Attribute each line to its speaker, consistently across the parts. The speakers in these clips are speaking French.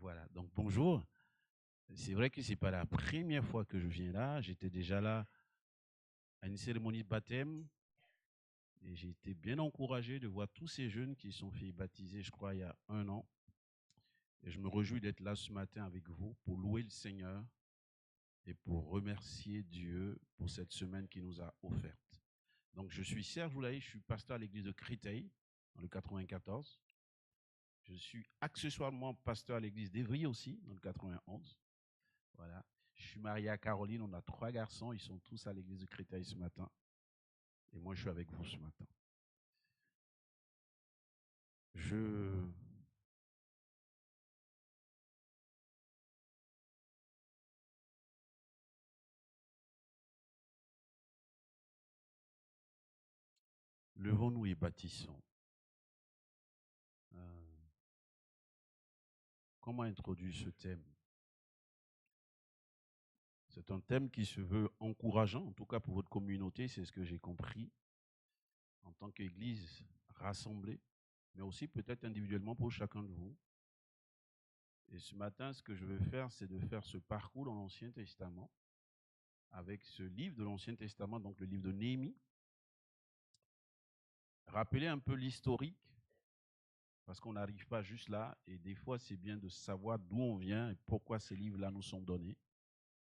Speaker 1: Voilà, donc bonjour. C'est vrai que ce n'est pas la première fois que je viens là. J'étais déjà là à une cérémonie de baptême et j'ai été bien encouragé de voir tous ces jeunes qui sont fait baptiser, je crois, il y a 1 an. Et je me réjouis d'être là ce matin avec vous pour louer le Seigneur et pour remercier Dieu pour cette semaine qu'il nous a offerte. Donc, je suis Serge Oulaï, je suis pasteur à l'église de Créteil, dans le 94. Je suis accessoirement pasteur à l'église d'Evry aussi, dans le 91. Voilà. Je suis marié à Caroline, on a 3 garçons, ils sont tous à l'église de Créteil ce matin. Et moi, je suis avec vous ce matin. Levons-nous et bâtissons. Comment introduire ce thème? C'est un thème qui se veut encourageant, en tout cas pour votre communauté, c'est ce que j'ai compris, en tant qu'église rassemblée, mais aussi peut-être individuellement pour chacun de vous. Et ce matin, ce que je veux faire, c'est de faire ce parcours dans l'Ancien Testament, avec ce livre de l'Ancien Testament, donc le livre de Néhémie. Rappeler un peu l'historique, parce qu'on n'arrive pas juste là, et des fois c'est bien de savoir d'où on vient et pourquoi ces livres-là nous sont donnés.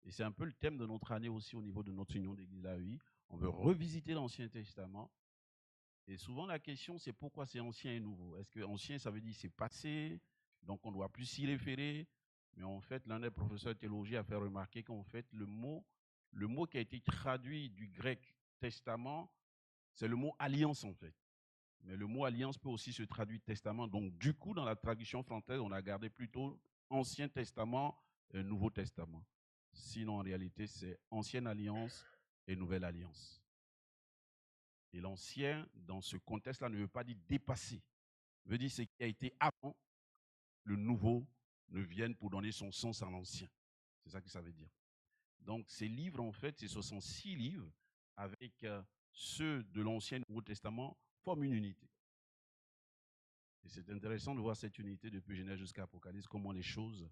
Speaker 1: Et c'est un peu le thème de notre année aussi au niveau de notre union d'église AEI. On veut revisiter l'Ancien Testament. Et souvent la question c'est pourquoi c'est ancien et nouveau. Est-ce que ancien ça veut dire c'est passé, donc on ne doit plus s'y référer? Mais en fait, l'un des professeurs de théologie a fait remarquer qu'en fait le mot qui a été traduit du grec testament, c'est le mot alliance en fait. Mais le mot alliance peut aussi se traduire testament. Donc, du coup, dans la traduction française, on a gardé plutôt Ancien Testament et Nouveau Testament. Sinon, en réalité, c'est Ancienne Alliance et Nouvelle Alliance. Et l'ancien, dans ce contexte-là, ne veut pas dire dépasser. Veut dire ce qui a été avant, le nouveau ne vienne pour donner son sens à l'ancien. C'est ça que ça veut dire. Donc, ces livres, en fait, ces 66 livres, avec ceux de l'Ancien et Nouveau Testament, forment une unité. Et c'est intéressant de voir cette unité depuis Genèse jusqu'à Apocalypse, comment les choses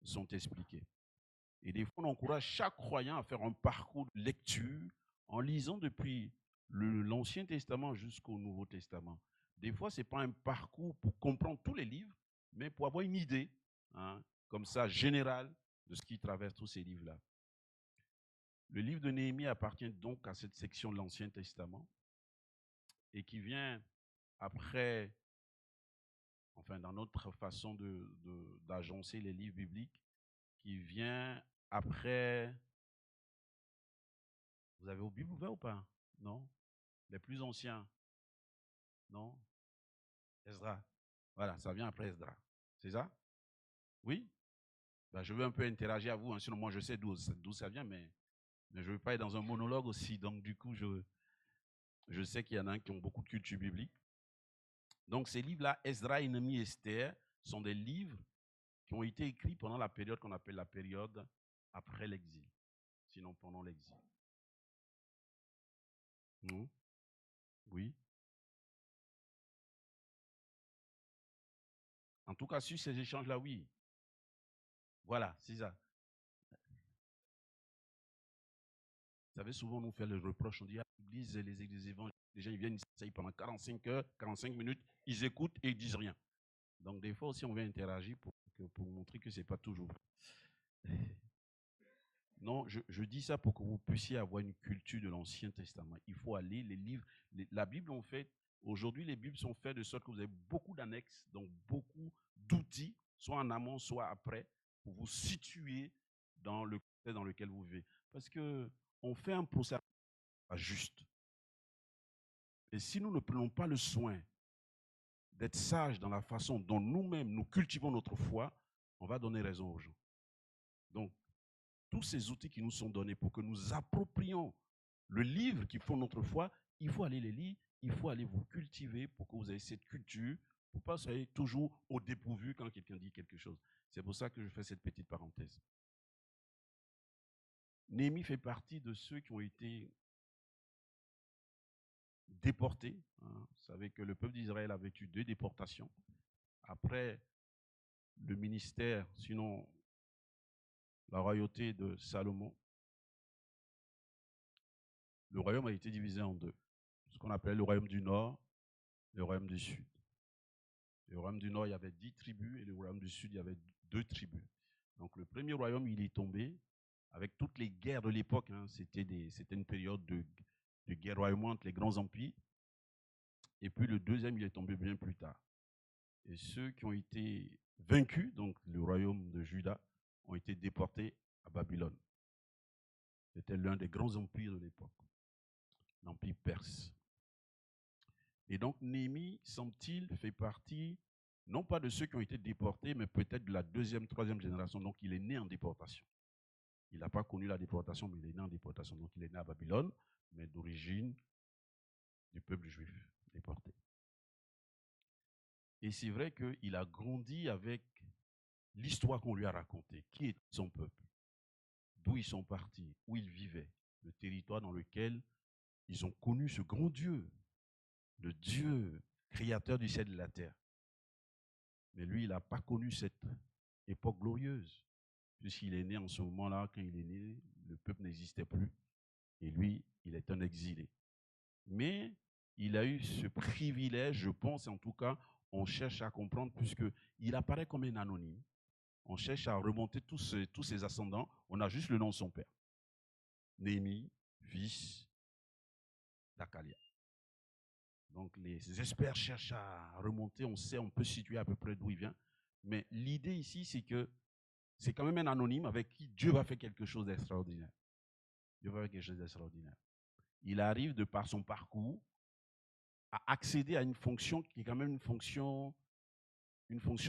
Speaker 1: sont expliquées. Et des fois, on encourage chaque croyant à faire un parcours de lecture en lisant depuis l'Ancien Testament jusqu'au Nouveau Testament. Des fois, ce n'est pas un parcours pour comprendre tous les livres, mais pour avoir une idée, comme ça, générale, de ce qui traverse tous ces livres-là. Le livre de Néhémie appartient donc à cette section de l'Ancien Testament et qui vient après, enfin dans notre façon d'agencer les livres bibliques, qui vient après. Vous avez vos Bibles ouvertes ou pas? Non? Les plus anciens? Non? Esdra. Voilà, ça vient après Esdra. C'est ça? Oui? Ben, je veux un peu interagir avec vous, hein, sinon moi je sais d'où ça vient, mais je ne veux pas être dans un monologue aussi. Donc du coup, je sais qu'il y en a qui ont beaucoup de culture biblique. Donc ces livres-là, Esdra, Néhémie, Esther, sont des livres qui ont été écrits pendant la période qu'on appelle la période après l'exil, sinon pendant l'exil. Non? Oui. En tout cas, sur ces échanges-là, oui. Voilà, c'est ça. Vous savez, souvent, on nous fait le reproche, on dit, les églises évangéliques, les gens ils viennent, ils s'asseyent pendant 45 heures, 45 minutes, ils écoutent et ils disent rien. Donc, des fois aussi, on vient interagir pour montrer que ce n'est pas toujours vrai. Non, je dis ça pour que vous puissiez avoir une culture de l'Ancien Testament. Il faut aller, les livres, la Bible, en fait, aujourd'hui, les Bibles sont faites de sorte que vous avez beaucoup d'annexes, donc beaucoup d'outils, soit en amont, soit après, pour vous situer dans le contexte dans lequel vous vivez. Parce qu'on fait un procès juste. Et si nous ne prenons pas le soin d'être sages dans la façon dont nous-mêmes nous cultivons notre foi, on va donner raison aux gens. Donc, tous ces outils qui nous sont donnés pour que nous approprions le livre qui font notre foi, il faut aller les lire, il faut aller vous cultiver pour que vous ayez cette culture, pour ne pas soyez toujours au dépourvu quand quelqu'un dit quelque chose. C'est pour ça que je fais cette petite parenthèse. Néhémie fait partie de ceux qui ont été déportés. Vous savez que le peuple d'Israël a vécu 2 déportations. Après le ministère, sinon la royauté de Salomon, le royaume a été divisé en deux. Ce qu'on appelle le royaume du Nord et le royaume du Sud. Le royaume du Nord, il y avait 10 tribus et le royaume du Sud, il y avait 2 tribus. Donc le premier royaume, il est tombé avec toutes les guerres de l'époque. Hein. C'était une période de guerroiement entre les grands empires. Et puis le deuxième, il est tombé bien plus tard. Et ceux qui ont été vaincus, donc le royaume de Juda, ont été déportés à Babylone. C'était l'un des grands empires de l'époque, l'empire perse. Et donc Néhémie, semble-t-il, fait partie, non pas de ceux qui ont été déportés, mais peut-être de la deuxième, troisième génération. Donc il est né en déportation. Il n'a pas connu la déportation, mais il est né en déportation. Donc il est né à Babylone, mais d'origine du peuple juif déporté. Et c'est vrai qu'il a grandi avec l'histoire qu'on lui a racontée. Qui est son peuple? D'où ils sont partis? Où ils vivaient? Le territoire dans lequel ils ont connu ce grand Dieu, le Dieu créateur du ciel et de la terre. Mais lui, il n'a pas connu cette époque glorieuse, puisqu'il est né en ce moment-là. Quand il est né, le peuple n'existait plus. Et lui, il est un exilé. Mais il a eu ce privilège, je pense, en tout cas, on cherche à comprendre, puisqu'il apparaît comme un anonyme. On cherche à remonter tous ses ascendants. On a juste le nom de son père. Néhémie, fils d'Akalia. Donc les experts cherchent à remonter, on sait, on peut situer à peu près d'où il vient. Mais l'idée ici, c'est que c'est quand même un anonyme avec qui Dieu va faire quelque chose d'extraordinaire. Dieu va faire quelque chose d'extraordinaire. Il arrive, de par son parcours, à accéder à une fonction qui est quand même une fonction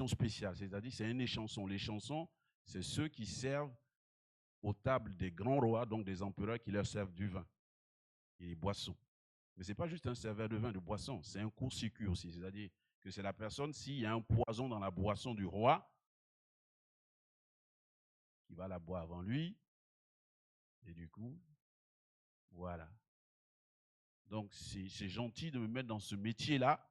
Speaker 1: spéciale. C'est-à-dire, c'est un échanson. Les chansons, c'est ceux qui servent aux tables des grands rois, donc des empereurs qui leur servent du vin et des boissons. Mais ce n'est pas juste un serveur de vin, de boisson, c'est un court-circuit aussi. C'est-à-dire que c'est la personne, s'il y a un poison dans la boisson du roi, qui va la boire avant lui, et du coup, voilà. Donc, c'est gentil de me mettre dans ce métier-là,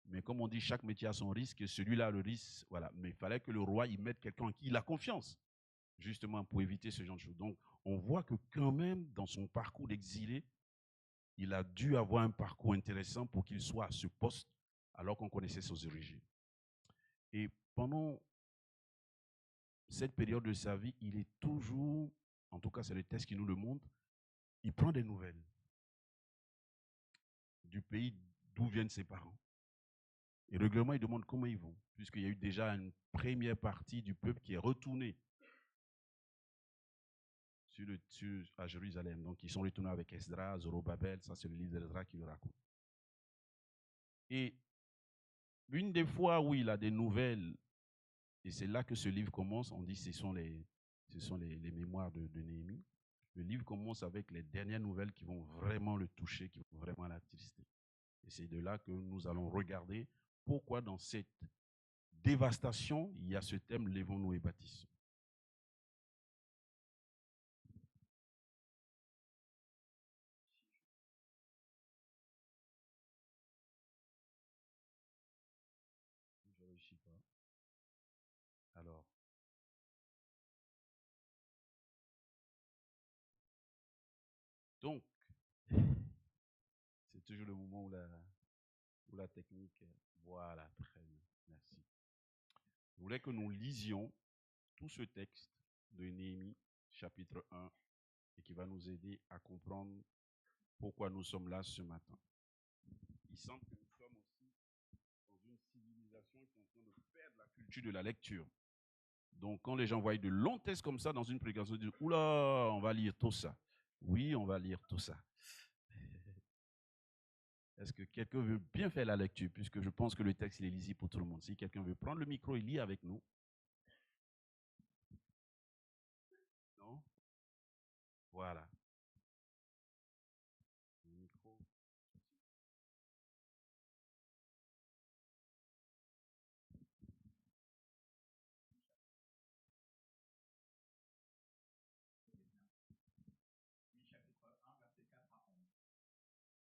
Speaker 1: mais comme on dit, chaque métier a son risque, et celui-là, le risque, voilà. Mais il fallait que le roi y mette quelqu'un en qui il a confiance, justement, pour éviter ce genre de choses. Donc, on voit que quand même, dans son parcours d'exilé, il a dû avoir un parcours intéressant pour qu'il soit à ce poste, alors qu'on connaissait ses origines. Et pendant cette période de sa vie, il est toujours, en tout cas c'est le texte qui nous le montre, il prend des nouvelles du pays d'où viennent ses parents. Et régulièrement, il demande comment ils vont, puisqu'il y a eu déjà une première partie du peuple qui est retournée à Jérusalem. Donc, ils sont retournés avec Esdras, Zorobabel, ça c'est le livre d'Esdras qui le raconte. Et une des fois où il a des nouvelles, et c'est là que ce livre commence, on dit que ce sont les mémoires de Néhémie. Le livre commence avec les dernières nouvelles qui vont vraiment le toucher, qui vont vraiment l'attrister. Et c'est de là que nous allons regarder pourquoi dans cette dévastation, il y a ce thème « Lèvons-nous et bâtissons ». Je ne réussis pas. Alors, donc, c'est toujours le moment où la technique, voilà, très bien, merci. Je voulais que nous lisions tout ce texte de Néhémie, chapitre 1, et qui va nous aider à comprendre pourquoi nous sommes là ce matin. Il semble que nous sommes aussi dans une civilisation qui est en train de perdre la culture de la lecture. Donc, quand les gens voient de longs textes comme ça dans une prédication, ils disent « Oula, on va lire tout ça ». Oui, on va lire tout ça. Est-ce que quelqu'un veut bien faire la lecture, puisque je pense que le texte il est lisible pour tout le monde. Si quelqu'un veut prendre le micro et lire avec nous. Non? Voilà. Le micro.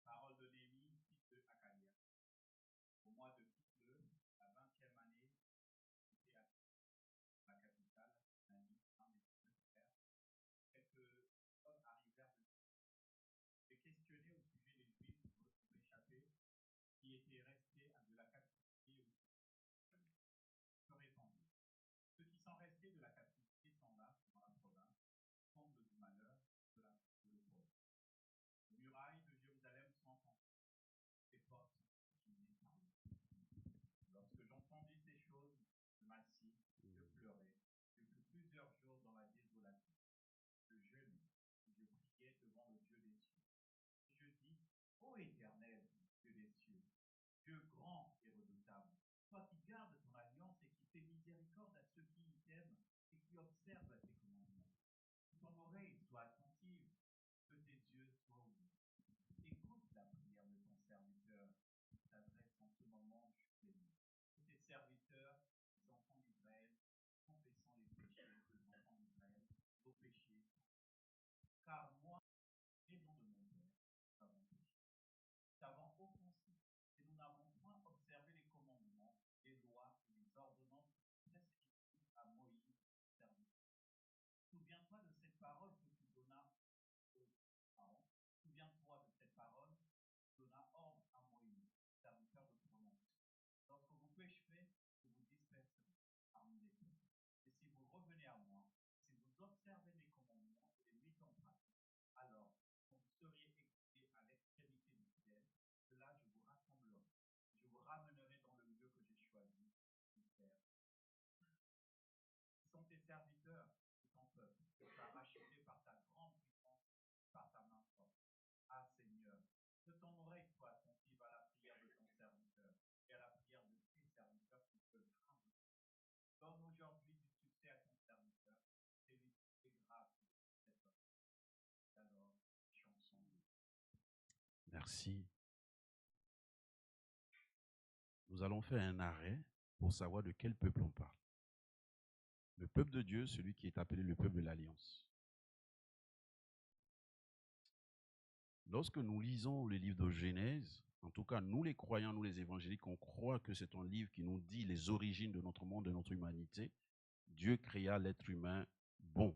Speaker 1: Parole de Néhémie, fils de Hakalia. Au mois de Kislev, la 20e année
Speaker 2: sois attentive, que tes yeux soient ouverts. Écoute la prière de ton serviteur qui s'adresse en ce moment, je bénis. Que tes serviteurs, les enfants d'Israël, confessant les péchés des enfants d'Israël, nos péchés, car moi, raison de mon père, nous avons péché. Nous avons offensé, et nous n'avons point observé les commandements, les lois et les ordonnances prescrites à Moïse, serviteur. Souviens-toi de cette parole que tu donnas Souviens-toi de cette parole qui donna ordre à Moïse, serviteur de prononcer. Lorsque vous pécherez, vous vous disperserez parmi les peuples. Et si vous revenez à moi, si vous observez mes commandements et les mettez en pratique, alors, quand vous seriez écoutés à l'extrémité du ciel, de là je vous rassemblerai. Je vous ramènerai dans le lieu que j'ai choisi, du Père. Ce sont tes serviteurs et ton peuple que tu as rachetés par ta grande puissance, par ta main forte. Ah Seigneur, que ton oreille soit attentive à la prière de ton serviteur et à la prière de tes serviteurs qui te craignent. Donne aujourd'hui du succès à ton serviteur et lui fais grâce pour cette œuvre. Alors, chanson.
Speaker 1: Merci. Nous allons faire un arrêt pour savoir de quel peuple on parle. Le peuple de Dieu, celui qui est appelé le peuple de l'Alliance. Lorsque nous lisons le livre de Genèse, en tout cas, nous les croyants, nous les évangéliques, on croit que c'est un livre qui nous dit les origines de notre monde, de notre humanité. Dieu créa l'être humain bon.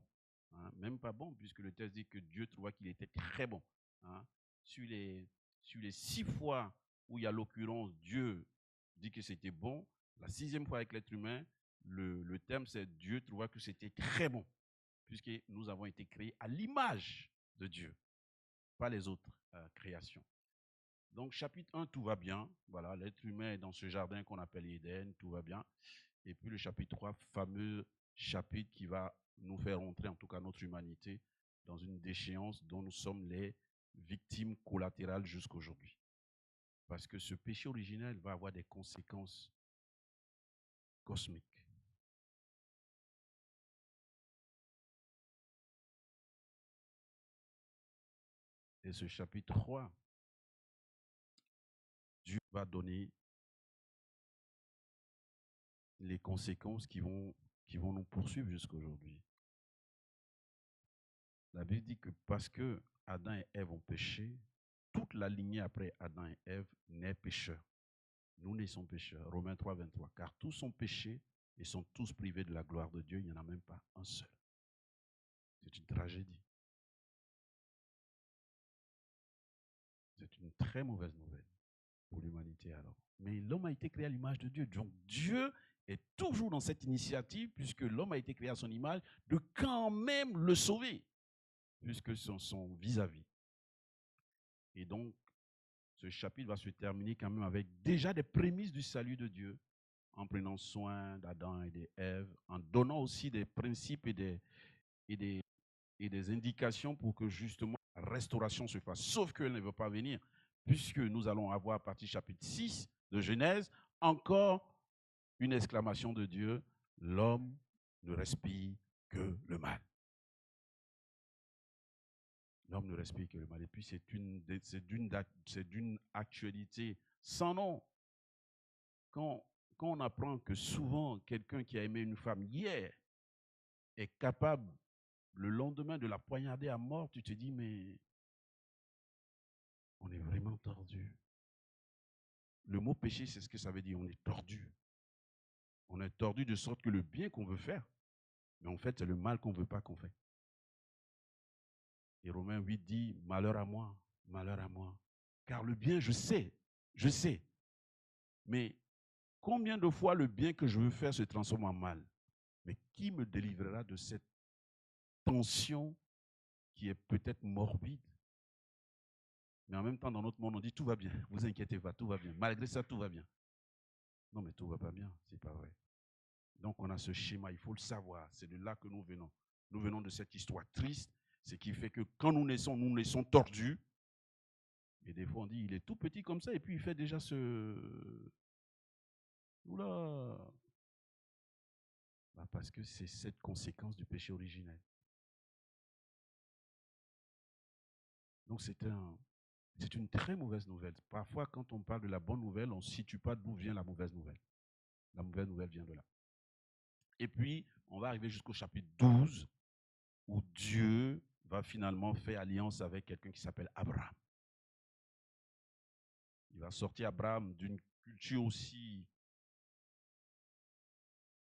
Speaker 1: Hein, même pas bon, puisque le texte dit que Dieu trouva qu'il était très bon. Hein. Sur les 6 fois où il y a l'occurrence Dieu dit que c'était bon, la 6e fois avec l'être humain, le terme c'est Dieu trouva que c'était très bon, puisque nous avons été créés à l'image de Dieu, pas les autres créations. Donc chapitre 1, tout va bien. Voilà, l'être humain est dans ce jardin qu'on appelle Éden, tout va bien. Et puis le chapitre 3, fameux chapitre qui va nous faire entrer, en tout cas notre humanité, dans une déchéance dont nous sommes les victimes collatérales jusqu'aujourd'hui. Parce que ce péché originel va avoir des conséquences cosmiques. Et ce chapitre 3, Dieu va donner les conséquences qui vont nous poursuivre jusqu'aujourd'hui. La Bible dit que parce que Adam et Ève ont péché, toute la lignée après Adam et Ève naît pécheur. Nous naissons pécheurs. Romains 3, 23. Car tous sont péchés et sont tous privés de la gloire de Dieu. Il n'y en a même pas un seul. C'est une tragédie. C'est une très mauvaise nouvelle pour l'humanité alors. Mais l'homme a été créé à l'image de Dieu. Donc Dieu est toujours dans cette initiative, puisque l'homme a été créé à son image, de quand même le sauver, puisque c'est son vis-à-vis. Et donc, ce chapitre va se terminer quand même avec déjà des prémices du salut de Dieu, en prenant soin d'Adam et d'Ève, en donnant aussi des principes et des indications pour que justement la restauration se fasse. Sauf qu'elle ne veut pas venir, puisque nous allons avoir à partir du chapitre 6 de Genèse, encore une exclamation de Dieu, l'homme ne respire que le mal. L'homme ne respire que le mal. Et puis c'est d'une actualité sans nom. Quand on apprend que souvent quelqu'un qui a aimé une femme hier est capable le lendemain de la poignarder à mort, tu te dis, mais on est vraiment tordu. Le mot péché, c'est ce que ça veut dire, on est tordu. On est tordu de sorte que le bien qu'on veut faire, mais en fait, c'est le mal qu'on ne veut pas qu'on fait. Et Romains 8 dit, malheur à moi, car le bien, je sais, mais combien de fois le bien que je veux faire se transforme en mal? Mais qui me délivrera de cette tension qui est peut-être morbide? Mais en même temps, dans notre monde, on dit tout va bien, vous inquiétez pas, tout va bien. Malgré ça, tout va bien. Non, mais tout ne va pas bien, c'est pas vrai. Donc, on a ce schéma, il faut le savoir. C'est de là que nous venons. Nous venons de cette histoire triste, ce qui fait que quand nous naissons tordus. Et des fois, on dit, il est tout petit comme ça, et puis il fait déjà ce... Oula! Bah parce que c'est cette conséquence du péché originel. Donc c'est une très mauvaise nouvelle. Parfois, quand on parle de la bonne nouvelle, on ne situe pas d'où vient la mauvaise nouvelle. La mauvaise nouvelle vient de là. Et puis, on va arriver jusqu'au chapitre 12, où Dieu va finalement faire alliance avec quelqu'un qui s'appelle Abraham. Il va sortir Abraham d'une culture aussi...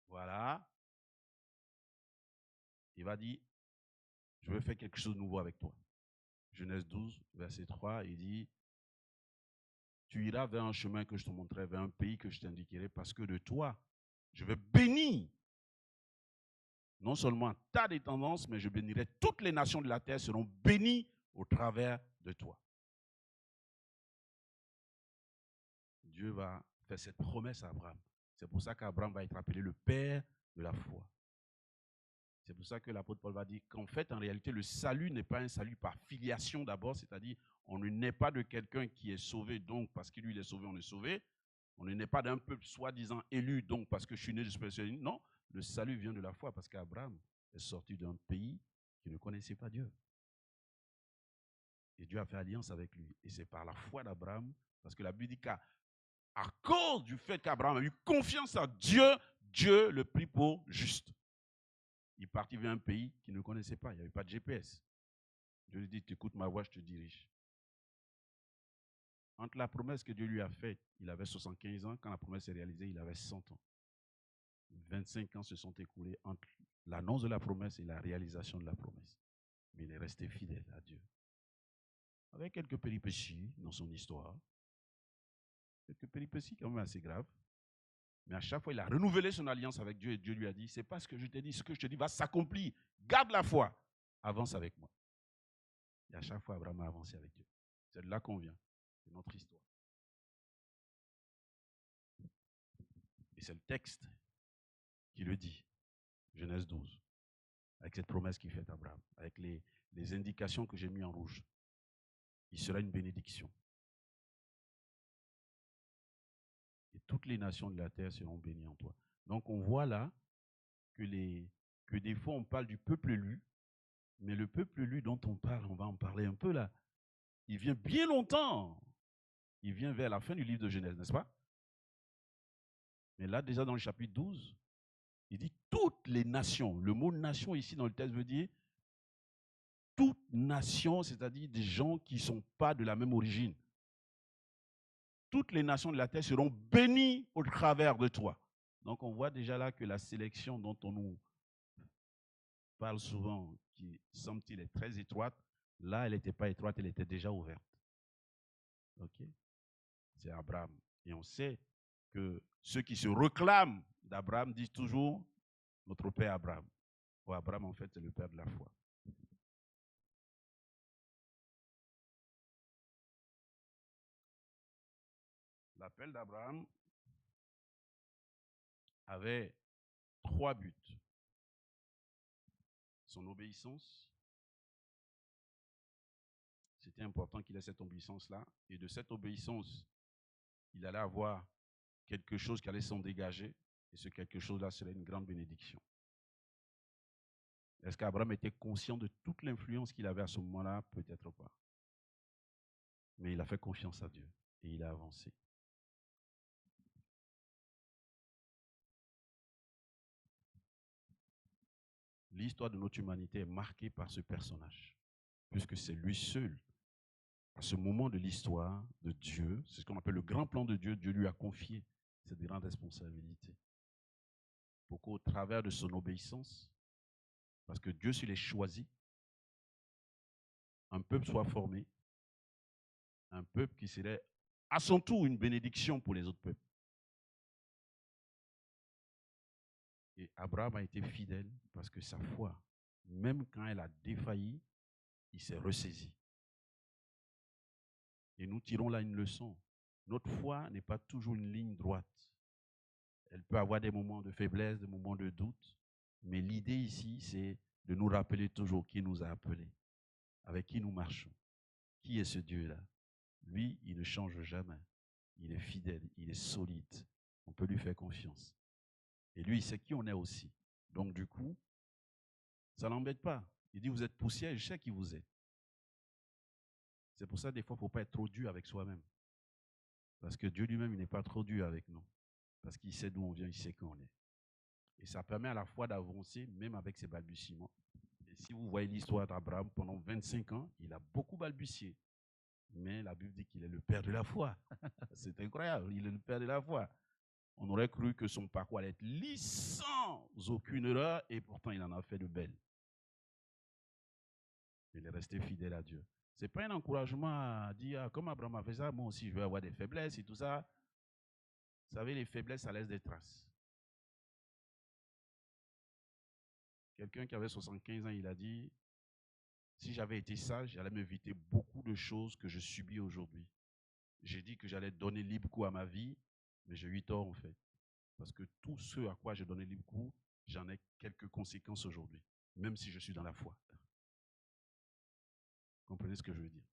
Speaker 1: Voilà. Il va dire, je vais faire quelque chose de nouveau avec toi. Genèse 12, verset 3, il dit, tu iras vers un chemin que je te montrerai, vers un pays que je t'indiquerai, parce que de toi, je vais bénir non seulement ta descendance, mais je bénirai toutes les nations de la terre seront bénies au travers de toi. Dieu va faire cette promesse à Abraham. C'est pour ça qu'Abraham va être appelé le père de la foi. C'est pour ça que l'apôtre Paul va dire qu'en fait, en réalité, le salut n'est pas un salut par filiation d'abord, c'est-à-dire on ne naît pas de quelqu'un qui est sauvé, donc parce qu'il lui est sauvé, on est sauvé. On ne naît pas d'un peuple soi-disant élu, donc parce que je suis né de ce peuple. Non, le salut vient de la foi, parce qu'Abraham est sorti d'un pays qui ne connaissait pas Dieu. Et Dieu a fait alliance avec lui. Et c'est par la foi d'Abraham, parce que la Bible dit qu'à cause du fait qu'Abraham a eu confiance en Dieu, Dieu le prit pour juste. Il partit vers un pays qu'il ne connaissait pas. Il n'y avait pas de GPS. Dieu lui dit, tu écoutes ma voix, je te dirige. Entre la promesse que Dieu lui a faite, il avait 75 ans. Quand la promesse est réalisée, il avait 100 ans. 25 ans se sont écoulés entre l'annonce de la promesse et la réalisation de la promesse. Mais il est resté fidèle à Dieu. Avec quelques péripéties dans son histoire. Quelques péripéties quand même assez graves. Mais à chaque fois, il a renouvelé son alliance avec Dieu et Dieu lui a dit, c'est pas ce que je t'ai dit, ce que je te dis va s'accomplir. Garde la foi. Avance avec moi. Et à chaque fois, Abraham a avancé avec Dieu. C'est de là qu'on vient. C'est notre histoire. Et c'est le texte qui le dit. Genèse 12. Avec cette promesse qu'il fait à Abraham. Avec les indications que j'ai mis en rouge. Il sera une bénédiction. Et toutes les nations de la terre seront bénies en toi. Donc on voit là que des fois on parle du peuple élu, mais le peuple élu dont on parle, on va en parler un peu là, il vient bien longtemps. Il vient vers la fin du livre de Genèse, n'est-ce pas? Mais là, déjà dans le chapitre 12, il dit toutes les nations. Le mot nation ici dans le texte veut dire toute nation, c'est-à-dire des gens qui ne sont pas de la même origine. Toutes les nations de la terre seront bénies au travers de toi. Donc on voit déjà là que la sélection dont on nous parle souvent, qui semble-t-il est très étroite, là elle n'était pas étroite, elle était déjà ouverte. Ok? C'est Abraham. Et on sait que ceux qui se réclament d'Abraham disent toujours notre père Abraham. Ou Abraham, en fait, c'est le père de la foi. L'appel d'Abraham avait 3 buts. Son obéissance. C'était important qu'il ait cette obéissance-là. Et de cette obéissance, il allait avoir quelque chose qui allait s'en dégager. Et ce quelque chose-là serait une grande bénédiction. Est-ce qu'Abraham était conscient de toute l'influence qu'il avait à ce moment-là? Peut-être pas. Mais il a fait confiance à Dieu et il a avancé. L'histoire de notre humanité est marquée par ce personnage, puisque c'est lui seul, à ce moment de l'histoire de Dieu, c'est ce qu'on appelle le grand plan de Dieu, Dieu lui a confié cette grande responsabilité. Pour qu'au travers de son obéissance, parce que Dieu s'il est choisi, un peuple soit formé, un peuple qui serait à son tour une bénédiction pour les autres peuples. Et Abraham a été fidèle parce que sa foi, même quand elle a défailli, il s'est ressaisi. Et nous tirons là une leçon. Notre foi n'est pas toujours une ligne droite. Elle peut avoir des moments de faiblesse, des moments de doute. Mais l'idée ici, c'est de nous rappeler toujours qui nous a appelés, avec qui nous marchons. Qui est ce Dieu-là? Lui, il ne change jamais. Il est fidèle, il est solide. On peut lui faire confiance. Et lui, il sait qui on est aussi. Donc du coup, ça ne l'embête pas. Il dit, vous êtes poussière, je sais qui vous êtes. C'est pour ça, des fois, il ne faut pas être trop dur avec soi-même. Parce que Dieu lui-même, il n'est pas trop dur avec nous. Parce qu'il sait d'où on vient, il sait qui on est. Et ça permet à la fois d'avancer, même avec ses balbutiements. Et si vous voyez l'histoire d'Abraham, pendant 25 ans, il a beaucoup balbutié. Mais la Bible dit qu'il est le père de la foi. C'est incroyable, il est le père de la foi. On aurait cru que son parcours allait être lisse, sans aucune erreur, et pourtant il en a fait de belles. Il est resté fidèle à Dieu. Ce n'est pas un encouragement à dire, ah, comme Abraham a fait ça, moi aussi je vais avoir des faiblesses et tout ça. Vous savez, les faiblesses, ça laisse des traces. Quelqu'un qui avait 75 ans, il a dit, si j'avais été sage, j'allais m'éviter beaucoup de choses que je subis aujourd'hui. J'ai dit que j'allais donner libre cours à ma vie, mais j'ai eu tort en fait. Parce que tout ce à quoi j'ai donné libre cours, j'en ai quelques conséquences aujourd'hui, même si je suis dans la foi. Vous comprenez ce que je veux dire?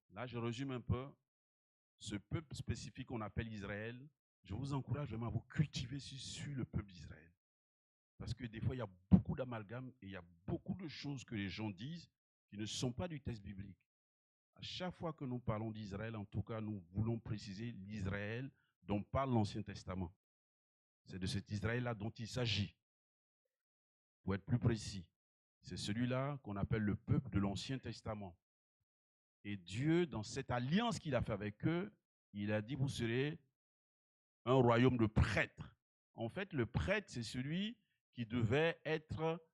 Speaker 1: Là, je résume un peu. Ce peuple spécifique qu'on appelle Israël, je vous encourage vraiment à vous cultiver sur le peuple d'Israël. Parce que des fois, il y a beaucoup d'amalgames et il y a beaucoup de choses que les gens disent qui ne sont pas du texte biblique. À chaque fois que nous parlons d'Israël, en tout cas, nous voulons préciser l'Israël dont parle l'Ancien Testament. C'est de cet Israël-là dont il s'agit. Pour être plus précis, c'est celui-là qu'on appelle le peuple de l'Ancien Testament. Et Dieu, dans cette alliance qu'il a fait avec eux, il a dit, vous serez un royaume de prêtres. En fait, le prêtre, c'est celui qui devait être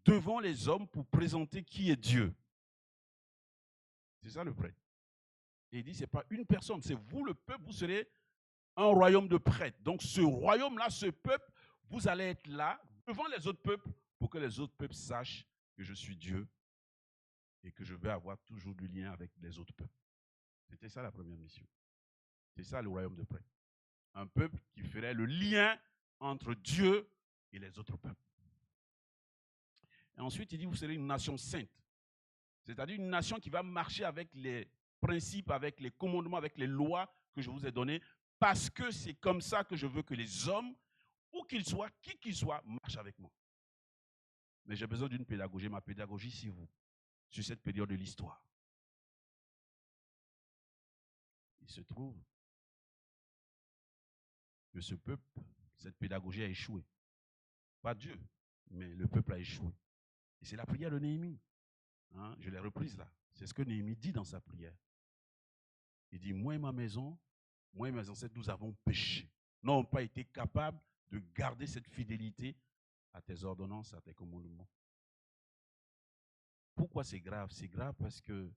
Speaker 1: devant les hommes pour présenter qui est Dieu. C'est ça le prêtre. Et il dit, ce n'est pas une personne, c'est vous le peuple, vous serez un royaume de prêtres. Donc ce royaume-là, ce peuple, vous allez être là, devant les autres peuples, pour que les autres peuples sachent que je suis Dieu et que je vais avoir toujours du lien avec les autres peuples. C'était ça la première mission. C'est ça le royaume de prêtres. Un peuple qui ferait le lien entre Dieu et les autres peuples. Et ensuite, il dit, vous serez une nation sainte. C'est-à-dire une nation qui va marcher avec les principes, avec les commandements, avec les lois que je vous ai données, parce que c'est comme ça que je veux que les hommes, où qu'ils soient, qui qu'ils soient, marchent avec moi. Mais j'ai besoin d'une pédagogie. Ma pédagogie, c'est vous, sur cette période de l'histoire. Il se trouve que ce peuple, cette pédagogie a échoué. Pas Dieu, mais le peuple a échoué. Et c'est la prière de Néhémie. Hein, je l'ai reprise là. C'est ce que Néhémie dit dans sa prière. Il dit, moi et ma maison, moi et mes ancêtres, nous avons péché. Nous n'avons pas été capables de garder cette fidélité à tes ordonnances, à tes commandements. Pourquoi c'est grave? C'est grave parce que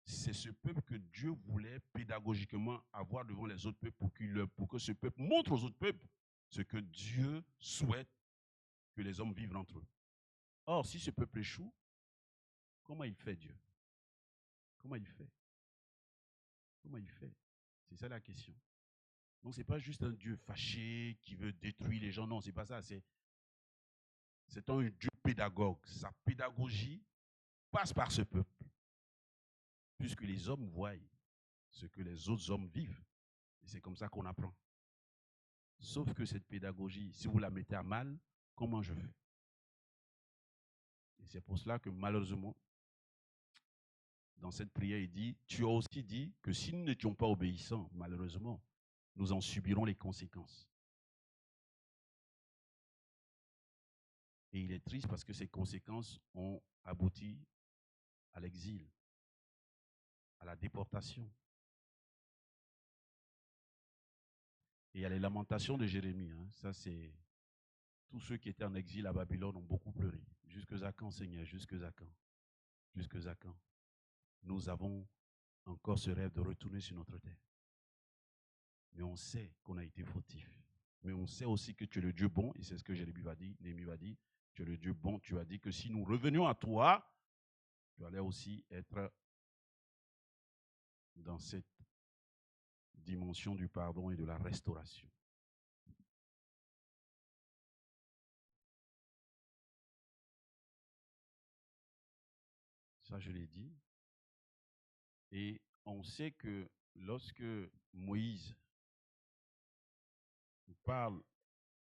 Speaker 1: c'est ce peuple que Dieu voulait pédagogiquement avoir devant les autres peuples pour que ce peuple montre aux autres peuples ce que Dieu souhaite que les hommes vivent entre eux. Or, si ce peuple échoue, comment il fait Dieu? Comment il fait? Comment il fait? C'est ça la question. Donc, ce n'est pas juste un Dieu fâché qui veut détruire les gens. Non, ce n'est pas ça. C'est un Dieu pédagogue. Sa pédagogie passe par ce peuple. Puisque les hommes voient ce que les autres hommes vivent. Et c'est comme ça qu'on apprend. Sauf que cette pédagogie, si vous la mettez à mal, comment je fais? Et c'est pour cela que malheureusement, dans cette prière, il dit, tu as aussi dit que si nous n'étions pas obéissants, malheureusement, nous en subirons les conséquences. Et il est triste parce que ces conséquences ont abouti à l'exil, à la déportation. Et il y a les lamentations de Jérémie. Hein. Ça, c'est tous ceux qui étaient en exil à Babylone ont beaucoup pleuré. Jusque à quand, Seigneur? Jusque à quand? Jusque à quand? Nous avons encore ce rêve de retourner sur notre terre. Mais on sait qu'on a été fautif. Mais on sait aussi que tu es le Dieu bon, et c'est ce que Jérémie va dire, Néhémie va dire, tu es le Dieu bon, tu as dit que si nous revenions à toi, tu allais aussi être dans cette dimension du pardon et de la restauration. Ça, je l'ai dit. Et on sait que lorsque Moïse parle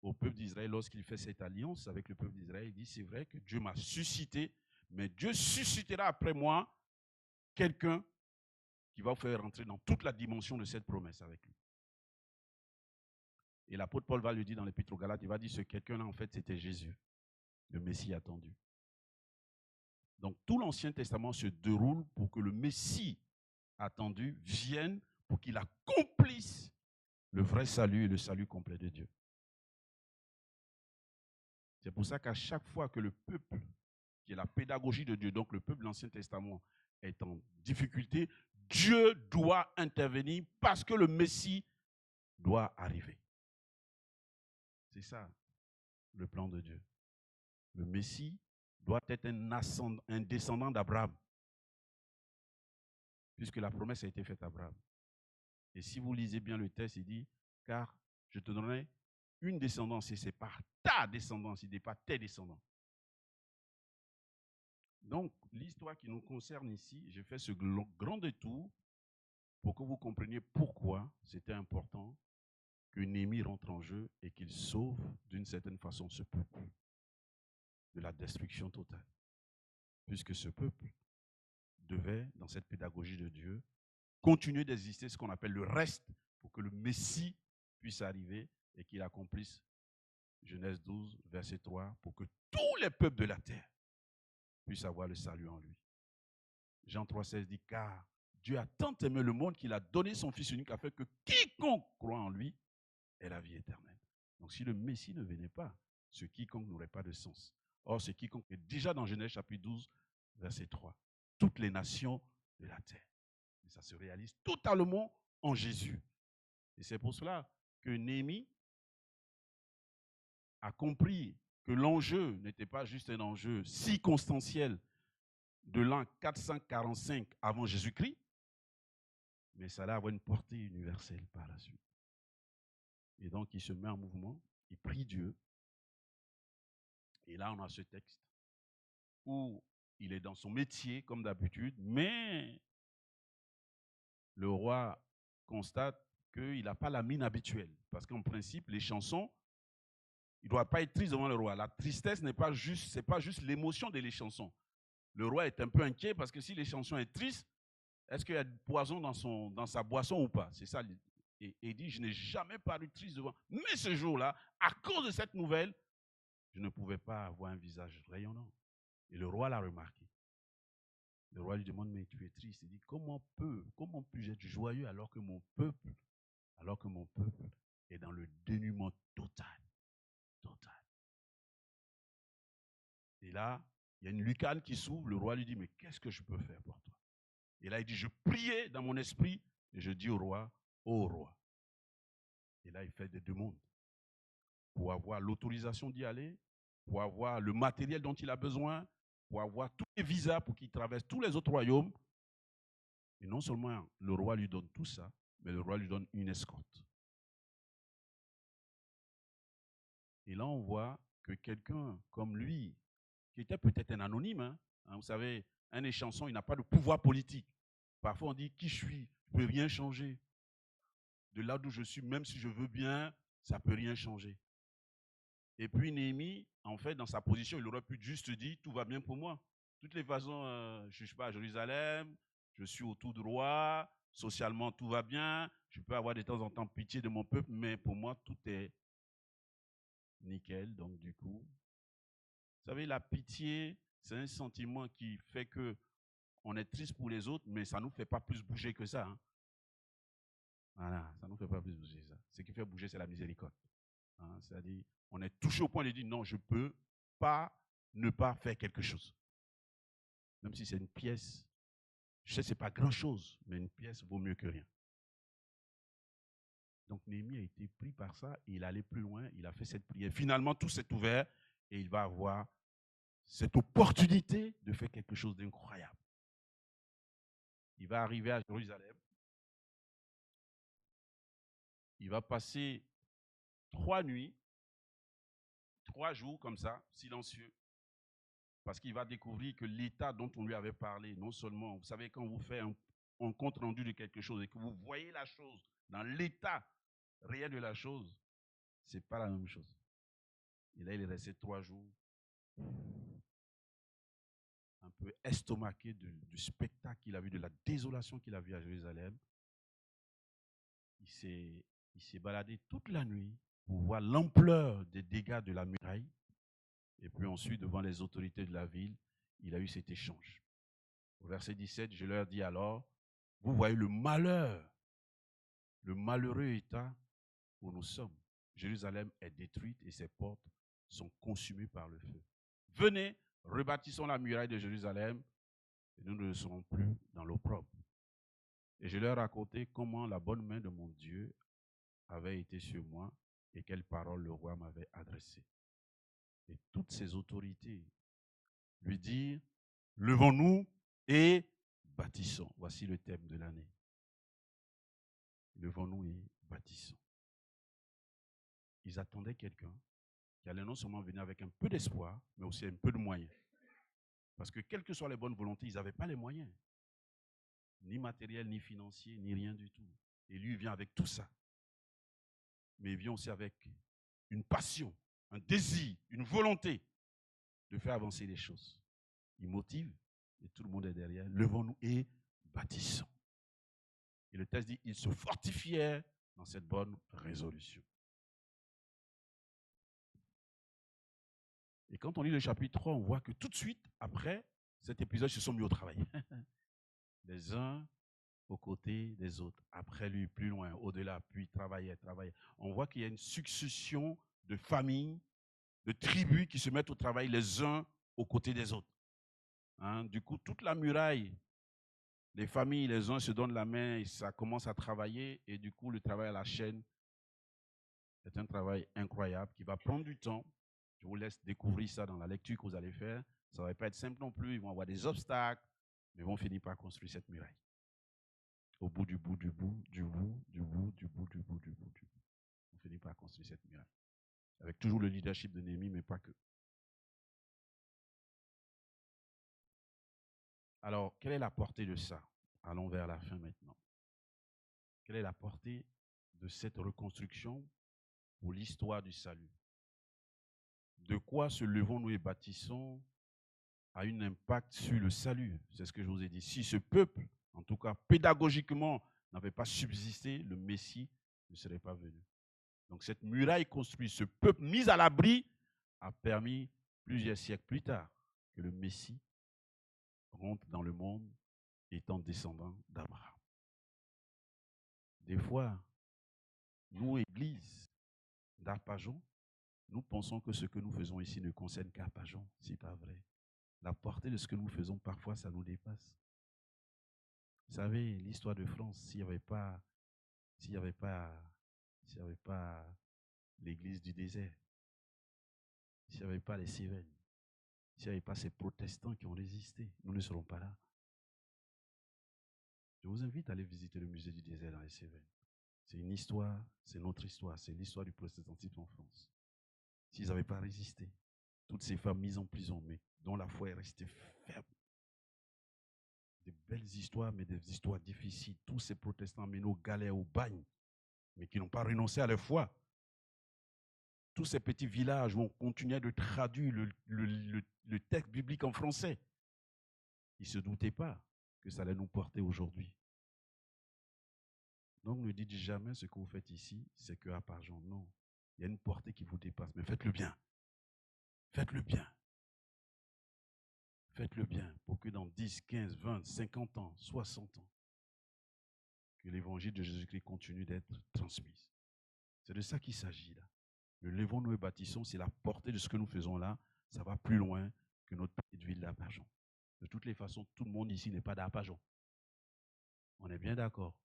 Speaker 1: au peuple d'Israël lorsqu'il fait cette alliance avec le peuple d'Israël. Il dit, c'est vrai que Dieu m'a suscité, mais Dieu suscitera après moi quelqu'un qui va vous faire rentrer dans toute la dimension de cette promesse avec lui. Et l'apôtre Paul va le dire dans l'Épître aux Galates, il va dire, ce quelqu'un-là, en fait, c'était Jésus, le Messie attendu. Donc, tout l'Ancien Testament se déroule pour que le Messie attendu vienne, pour qu'il accomplisse le vrai salut et le salut complet de Dieu. C'est pour ça qu'à chaque fois que le peuple, qui est la pédagogie de Dieu, donc le peuple de l'Ancien Testament, est en difficulté, Dieu doit intervenir parce que le Messie doit arriver. C'est ça, le plan de Dieu. Le Messie doit être un descendant d'Abraham, puisque la promesse a été faite à Abraham. Et si vous lisez bien le texte, il dit, car je te donnerai une descendance, et c'est par ta descendance, il ne dit pas tes descendants. Donc, l'histoire qui nous concerne ici, j'ai fait ce grand détour pour que vous compreniez pourquoi c'était important que Néhémie rentre en jeu et qu'il sauve d'une certaine façon ce peuple de la destruction totale. Puisque ce peuple devait, dans cette pédagogie de Dieu, continuer d'exister, ce qu'on appelle le reste, pour que le Messie puisse arriver et qu'il accomplisse Genèse 12, verset 3, pour que tous les peuples de la terre puissent avoir le salut en lui. Jean 3,16 dit, car Dieu a tant aimé le monde qu'il a donné son Fils unique afin que quiconque croit en lui ait la vie éternelle. Donc si le Messie ne venait pas, ce quiconque n'aurait pas de sens. Or, ce quiconque est déjà dans Genèse chapitre 12, verset 3. Toutes les nations de la terre. Et ça se réalise totalement en Jésus. Et c'est pour cela que Néhémie a compris que l'enjeu n'était pas juste un enjeu circonstanciel de l'an 445 avant Jésus-Christ, mais ça allait avoir une portée universelle par la suite. Et donc, il se met en mouvement, il prie Dieu. Et là, on a ce texte où il est dans son métier, comme d'habitude, mais le roi constate qu'il n'a pas la mine habituelle. Parce qu'en principe, les chansons, il ne doit pas être triste devant le roi. La tristesse n'est pas juste, c'est pas juste l'émotion des chansons. Le roi est un peu inquiet parce que si les chansons sont tristes, est-ce qu'il y a du poison dans sa boisson ou pas? C'est ça. Et il dit, je n'ai jamais paru triste devant. Mais ce jour-là, à cause de cette nouvelle, je ne pouvais pas avoir un visage rayonnant. Et le roi l'a remarqué. Le roi lui demande, mais tu es triste. Il dit, comment puis-je être joyeux alors que mon peuple est dans le dénuement total. Et là, il y a une lucarne qui s'ouvre. Le roi lui dit, mais qu'est-ce que je peux faire pour toi? Et là, il dit, je priais dans mon esprit et je dis au roi, ô roi. Et là, il fait des demandes pour avoir l'autorisation d'y aller, pour avoir le matériel dont il a besoin, pour avoir tous les visas pour qu'il traverse tous les autres royaumes. Et non seulement le roi lui donne tout ça, mais le roi lui donne une escorte. Et là, on voit que quelqu'un comme lui, qui était peut-être un anonyme, vous savez, un échanson, il n'a pas de pouvoir politique. Parfois, on dit, qui je suis, je ne peux rien changer. De là d'où je suis, même si je veux bien, ça ne peut rien changer. Et puis Néhémie, en fait, dans sa position, il aurait pu juste dire, tout va bien pour moi. De toutes les façons, je ne suis pas à Jérusalem, je suis autour du roi, socialement tout va bien, je peux avoir de temps en temps pitié de mon peuple, mais pour moi, tout est nickel. Donc du coup, vous savez, la pitié, c'est un sentiment qui fait que on est triste pour les autres, mais ça ne nous fait pas plus bouger que ça. Voilà, ça ne nous fait pas plus bouger ça. Ce qui fait bouger, c'est la miséricorde. C'est-à-dire, on est touché au point de dire, non, je ne peux pas ne pas faire quelque chose. Même si c'est une pièce, je sais que ce n'est pas grand-chose, mais une pièce vaut mieux que rien. Donc Néhémie a été pris par ça, et il allait plus loin, il a fait cette prière. Finalement, tout s'est ouvert, et il va avoir cette opportunité de faire quelque chose d'incroyable. Il va arriver à Jérusalem. Il va passer 3 nuits, 3 jours comme ça, silencieux. Parce qu'il va découvrir que l'état dont on lui avait parlé, non seulement, vous savez, quand vous faites un compte rendu de quelque chose et que vous voyez la chose dans l'état réel de la chose, ce n'est pas la même chose. Et là, il est resté 3 jours, un peu estomaqué du spectacle qu'il a vu, de la désolation qu'il a vu à Jérusalem. Il s'est baladé toute la nuit pour voir l'ampleur des dégâts de la muraille. Et puis ensuite, devant les autorités de la ville, il a eu cet échange. Au verset 17, je leur dis alors, vous voyez le malheur, le malheureux état où nous sommes. Jérusalem est détruite et ses portes sont consumées par le feu. Venez, rebâtissons la muraille de Jérusalem et nous ne serons plus dans l'opprobre. Et je leur racontais comment la bonne main de mon Dieu avait été sur moi et quelles paroles le roi m'avait adressées. Et toutes ces autorités lui dirent, levons-nous et bâtissons. Voici le thème de l'année. Levons-nous et bâtissons. Ils attendaient quelqu'un qui allait non seulement venir avec un peu d'espoir, mais aussi un peu de moyens. Parce que quelles que soient les bonnes volontés, ils n'avaient pas les moyens. Ni matériels, ni financiers, ni rien du tout. Et lui, il vient avec tout ça. Mais il vient aussi avec une passion, un désir, une volonté de faire avancer les choses. Il motive et tout le monde est derrière. Levons-nous et bâtissons. Et le texte dit, ils se fortifièrent dans cette bonne résolution. Et quand on lit le chapitre 3, on voit que tout de suite, après cet épisode, ils se sont mis au travail. Les uns aux côtés des autres. Après lui, plus loin, au-delà, puis travailler. On voit qu'il y a une succession de familles, de tribus qui se mettent au travail les uns aux côtés des autres. Du coup, toute la muraille, les familles, les uns se donnent la main et ça commence à travailler. Et du coup, le travail à la chaîne est un travail incroyable qui va prendre du temps. Je vous laisse découvrir ça dans la lecture que vous allez faire. Ça ne va pas être simple non plus. Ils vont avoir des obstacles, mais ils vont finir par construire cette muraille. Au bout du bout, du bout, du bout, du bout, du bout, du bout, du bout, du bout. On finit par construire cette muraille. Avec toujours le leadership de Néhémie, mais pas que. Alors, quelle est la portée de ça? Allons vers la fin maintenant. Quelle est la portée de cette reconstruction pour l'histoire du salut? De quoi se levons-nous et bâtissons a un impact sur le salut? C'est ce que je vous ai dit. Si ce peuple, en tout cas pédagogiquement, n'avait pas subsisté, le Messie ne serait pas venu. Donc cette muraille construite, ce peuple mis à l'abri, a permis plusieurs siècles plus tard que le Messie rentre dans le monde étant descendant d'Abraham. Des fois, nous, Église d'Arpajon, nous pensons que ce que nous faisons ici ne concerne qu'Arpajon. Ce n'est pas vrai. La portée de ce que nous faisons, parfois, ça nous dépasse. Vous savez, l'histoire de France, s'il n'y avait pas l'église du désert, s'il n'y avait pas les Cévennes, s'il n'y avait pas ces protestants qui ont résisté, nous ne serons pas là. Je vous invite à aller visiter le musée du désert dans les Cévennes. C'est une histoire, c'est notre histoire, c'est l'histoire du protestantisme en France. S'ils n'avaient pas résisté, toutes ces femmes mises en prison, mais dont la foi est restée ferme. Des belles histoires, mais des histoires difficiles. Tous ces protestants menés aux galères, au bagne, mais qui n'ont pas renoncé à leur foi. Tous ces petits villages où on continuait de traduire le texte biblique en français. Ils ne se doutaient pas que ça allait nous porter aujourd'hui. Donc ne dites jamais ce que vous faites ici, c'est que à part Jean. Non, il y a une portée qui vous dépasse, mais faites-le bien. Faites-le bien. Faites-le bien pour que dans 10, 15, 20, 50 ans, 60 ans, que l'évangile de Jésus-Christ continue d'être transmis. C'est de ça qu'il s'agit là. Le levons-nous et bâtissons, c'est la portée de ce que nous faisons là. Ça va plus loin que notre petite ville d'Arpajon. De toutes les façons, tout le monde ici n'est pas d'Arpajon. On est bien d'accord.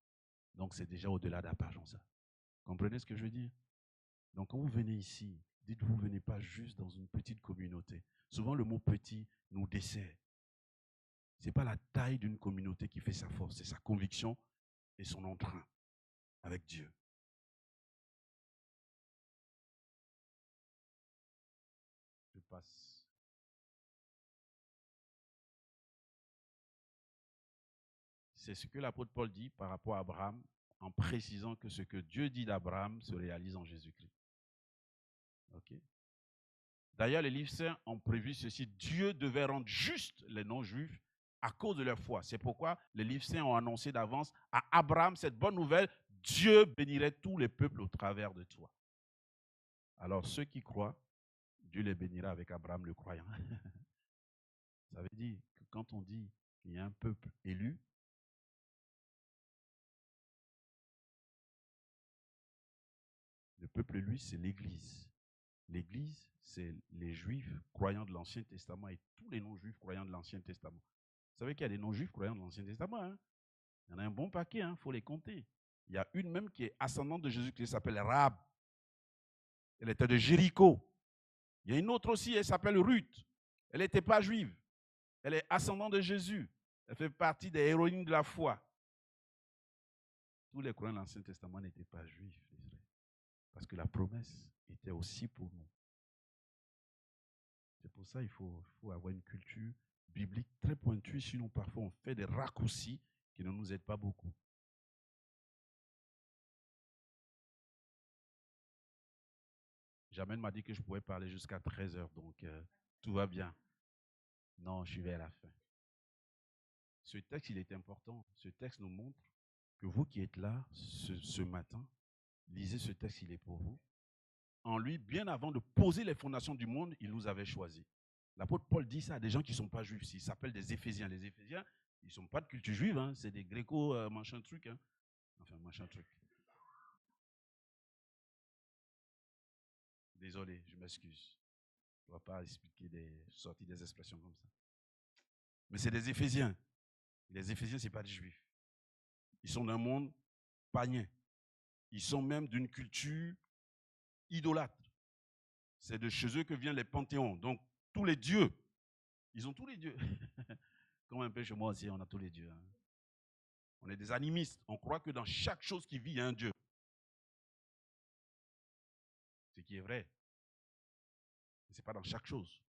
Speaker 1: Donc c'est déjà au-delà d'Arpajon ça. Comprenez ce que je veux dire? Donc quand vous venez ici, dites-vous, vous ne venez pas juste dans une petite communauté. Souvent le mot petit nous dessert. Ce n'est pas la taille d'une communauté qui fait sa force, c'est sa conviction et son entrain avec Dieu. Je passe. C'est ce que l'apôtre Paul dit par rapport à Abraham, en précisant que ce que Dieu dit d'Abraham se réalise en Jésus-Christ. Ok? D'ailleurs, les livres saints ont prévu ceci. Dieu devait rendre juste les non-juifs à cause de leur foi. C'est pourquoi les livres saints ont annoncé d'avance à Abraham cette bonne nouvelle. Dieu bénirait tous les peuples au travers de toi. Alors, ceux qui croient, Dieu les bénira avec Abraham le croyant. Ça veut dire que quand on dit qu'il y a un peuple élu, le peuple élu, c'est l'Église. L'Église, c'est les Juifs croyants de l'Ancien Testament et tous les non-Juifs croyants de l'Ancien Testament. Vous savez qu'il y a des non-Juifs croyants de l'Ancien Testament. Hein? Il y en a un bon paquet, il faut les compter. Il y a une même qui est ascendante de Jésus qui s'appelle Rahab. Elle était de Jéricho. Il y a une autre aussi, elle s'appelle Ruth. Elle n'était pas juive. Elle est ascendante de Jésus. Elle fait partie des héroïnes de la foi. Tous les croyants de l'Ancien Testament n'étaient pas juifs. Parce que la promesse était aussi pour nous. C'est pour ça qu'il faut avoir une culture biblique très pointue, sinon parfois on fait des raccourcis qui ne nous aident pas beaucoup. Jamel m'a dit que je pouvais parler jusqu'à 13h, donc tout va bien. Non, je suis vers la fin. Ce texte, il est important. Ce texte nous montre que vous qui êtes là ce matin, lisez ce texte, il est pour vous. En lui, bien avant de poser les fondations du monde, il nous avait choisis. L'apôtre Paul dit ça à des gens qui ne sont pas juifs. Ils s'appellent des Éphésiens. Les Éphésiens, ils ne sont pas de culture juive, hein. C'est des gréco machin truc. Hein. Enfin, machin truc. Désolé, je m'excuse. Je ne dois pas expliquer sortir des expressions comme ça. Mais c'est des Éphésiens. Les Éphésiens, ce n'est pas des juifs. Ils sont d'un monde païen. Ils sont même d'une culture idolâtre. C'est de chez eux que viennent les panthéons. Donc, tous les dieux, ils ont tous les dieux. Comme un peu chez moi aussi, on a tous les dieux. Hein. On est des animistes. On croit que dans chaque chose qui vit, il y a un Dieu. Ce qui est vrai. Mais ce n'est pas dans chaque chose.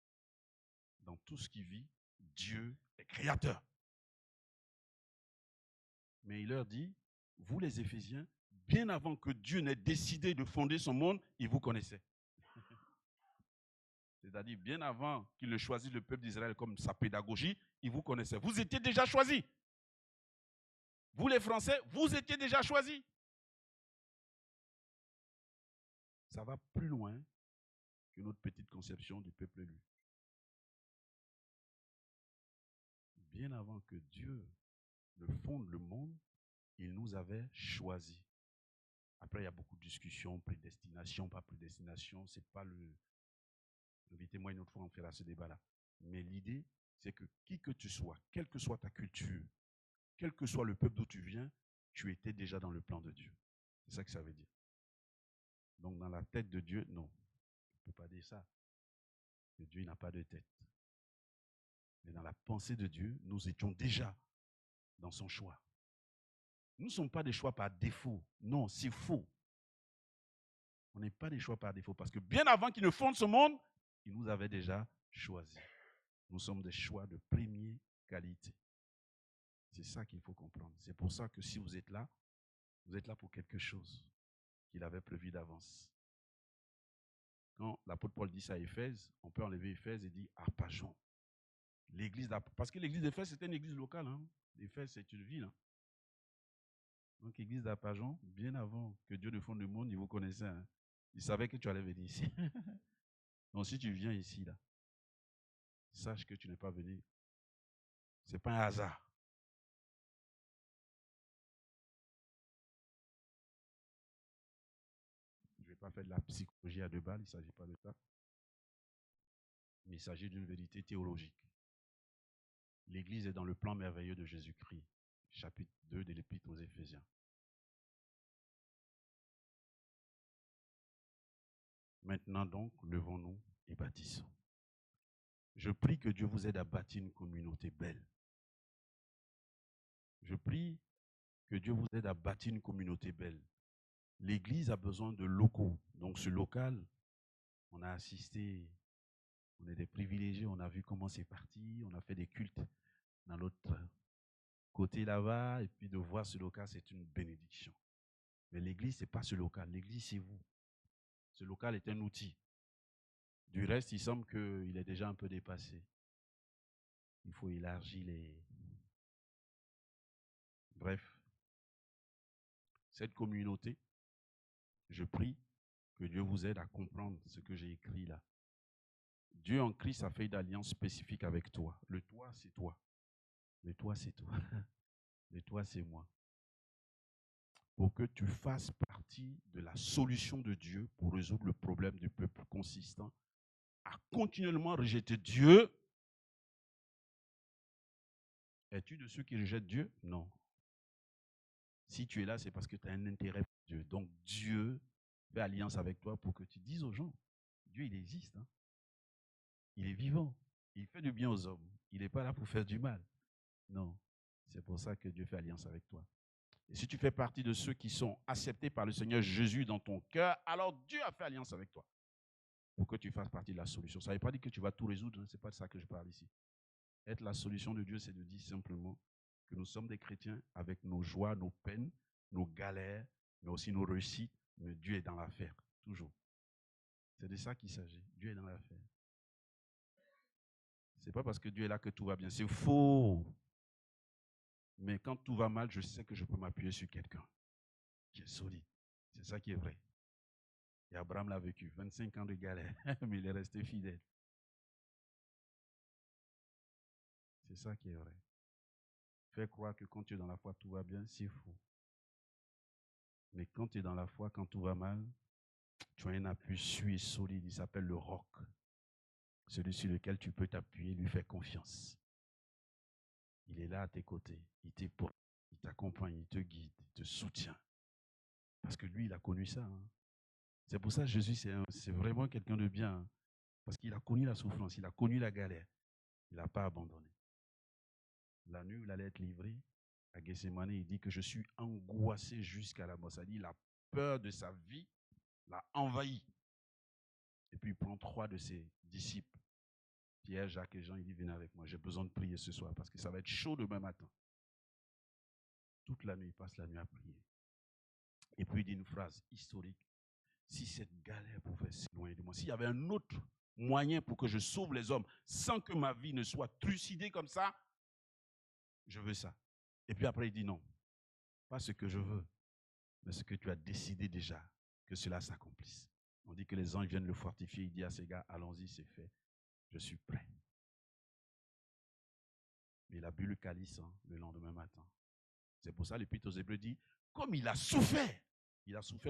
Speaker 1: Dans tout ce qui vit, Dieu est créateur. Mais il leur dit, vous les Éphésiens, bien avant que Dieu n'ait décidé de fonder son monde, il vous connaissait. C'est-à-dire, bien avant qu'il ne choisisse le peuple d'Israël comme sa pédagogie, il vous connaissait. Vous étiez déjà choisis. Vous les Français, vous étiez déjà choisis. Ça va plus loin que notre petite conception du peuple élu. Bien avant que Dieu ne fonde le monde, il nous avait choisis. Après, il y a beaucoup de discussions, prédestination, pas prédestination, c'est pas le... Invitez-moi une autre fois, on fera ce débat-là. Mais l'idée, c'est que qui que tu sois, quelle que soit ta culture, quel que soit le peuple d'où tu viens, tu étais déjà dans le plan de Dieu. C'est ça que ça veut dire. Donc, dans la tête de Dieu, non. On ne peut pas dire ça. Que Dieu n'a pas de tête. Mais dans la pensée de Dieu, nous étions déjà dans son choix. Nous ne sommes pas des choix par défaut. Non, c'est faux. On n'est pas des choix par défaut. Parce que bien avant qu'il ne fonde ce monde, il nous avait déjà choisis. Nous sommes des choix de première qualité. C'est ça qu'il faut comprendre. C'est pour ça que si vous êtes là pour quelque chose qu'il avait prévu d'avance. Quand l'apôtre Paul dit ça à Éphèse, on peut enlever Éphèse et dire Arpajon. L'église parce que l'église d'Éphèse, c'était une église locale. Hein. Éphèse, c'est une ville. Hein. Donc, l'église d'Arpajon, bien avant que Dieu ne fonde le monde, il vous connaissait. Hein. Il savait que tu allais venir ici. Donc, si tu viens ici, là, sache que tu n'es pas venu. Ce n'est pas un hasard. Je ne vais pas faire de la psychologie à deux balles, il ne s'agit pas de ça. Mais il s'agit d'une vérité théologique. L'Église est dans le plan merveilleux de Jésus-Christ, chapitre 2 de l'Épître aux Éphésiens. Maintenant donc, levons-nous et bâtissons. Je prie que Dieu vous aide à bâtir une communauté belle. Je prie que Dieu vous aide à bâtir une communauté belle. L'Église a besoin de locaux. Donc ce local, on a assisté, on est des privilégiés, on a vu comment c'est parti, on a fait des cultes dans l'autre côté là-bas, et puis de voir ce local, c'est une bénédiction. Mais l'Église, ce n'est pas ce local, l'Église, c'est vous. Ce local est un outil. Du reste, il semble qu'il est déjà un peu dépassé. Il faut élargir les... Bref, cette communauté, je prie que Dieu vous aide à comprendre ce que j'ai écrit là. Dieu en Christ a fait une alliance spécifique avec toi. Le toi, c'est toi. Le toi, c'est toi. Le toi, c'est moi. Pour que tu fasses partie de la solution de Dieu pour résoudre le problème du peuple consistant à continuellement rejeter Dieu. Es-tu de ceux qui rejettent Dieu? Non. Si tu es là, c'est parce que tu as un intérêt pour Dieu. Donc Dieu fait alliance avec toi pour que tu dises aux gens, Dieu, il existe. Hein? Il est vivant. Il fait du bien aux hommes. Il n'est pas là pour faire du mal. Non. C'est pour ça que Dieu fait alliance avec toi. Et si tu fais partie de ceux qui sont acceptés par le Seigneur Jésus dans ton cœur, alors Dieu a fait alliance avec toi pour que tu fasses partie de la solution. Ça ne veut pas dire que tu vas tout résoudre. Hein? Ce n'est pas de ça que je parle ici. Être la solution de Dieu, c'est de dire simplement que nous sommes des chrétiens avec nos joies, nos peines, nos galères, mais aussi nos réussites. Mais Dieu est dans l'affaire, toujours. C'est de ça qu'il s'agit. Dieu est dans l'affaire. Ce n'est pas parce que Dieu est là que tout va bien. C'est faux. Mais quand tout va mal, je sais que je peux m'appuyer sur quelqu'un qui est solide. C'est ça qui est vrai. Et Abraham l'a vécu. 25 ans de galère, mais il est resté fidèle. C'est ça qui est vrai. Faire croire que quand tu es dans la foi, tout va bien, c'est faux. Mais quand tu es dans la foi, quand tout va mal, tu as un appui sûr et solide. Il s'appelle le roc. Celui sur lequel tu peux t'appuyer, lui faire confiance. Il est là à tes côtés. Il t'épaule, il t'accompagne, il te guide, il te soutient. Parce que lui, il a connu ça. Hein. C'est pour ça que Jésus, c'est vraiment quelqu'un de bien. Hein. Parce qu'il a connu la souffrance, il a connu la galère. Il n'a pas abandonné. La nuit où il allait être livré, à Gethsemane, il dit que je suis angoissé jusqu'à la mort. Ça dit, la peur de sa vie l'a envahi. Et puis il prend 3 de ses disciples, Pierre, Jacques et Jean, il dit, venez avec moi, j'ai besoin de prier ce soir parce que ça va être chaud demain matin. Toute la nuit, il passe la nuit à prier. Et puis il dit une phrase historique, si cette galère pouvait s'éloigner de moi, s'il y avait un autre moyen pour que je sauve les hommes sans que ma vie ne soit trucidée comme ça, je veux ça. Et puis après il dit non, pas ce que je veux, mais ce que tu as décidé déjà, que cela s'accomplisse. On dit que les anges viennent le fortifier, il dit à ces gars, allons-y, c'est fait, je suis prêt. Mais il a bu le calice le lendemain matin. C'est pour ça l'Épître aux Hébreux dit, comme il a souffert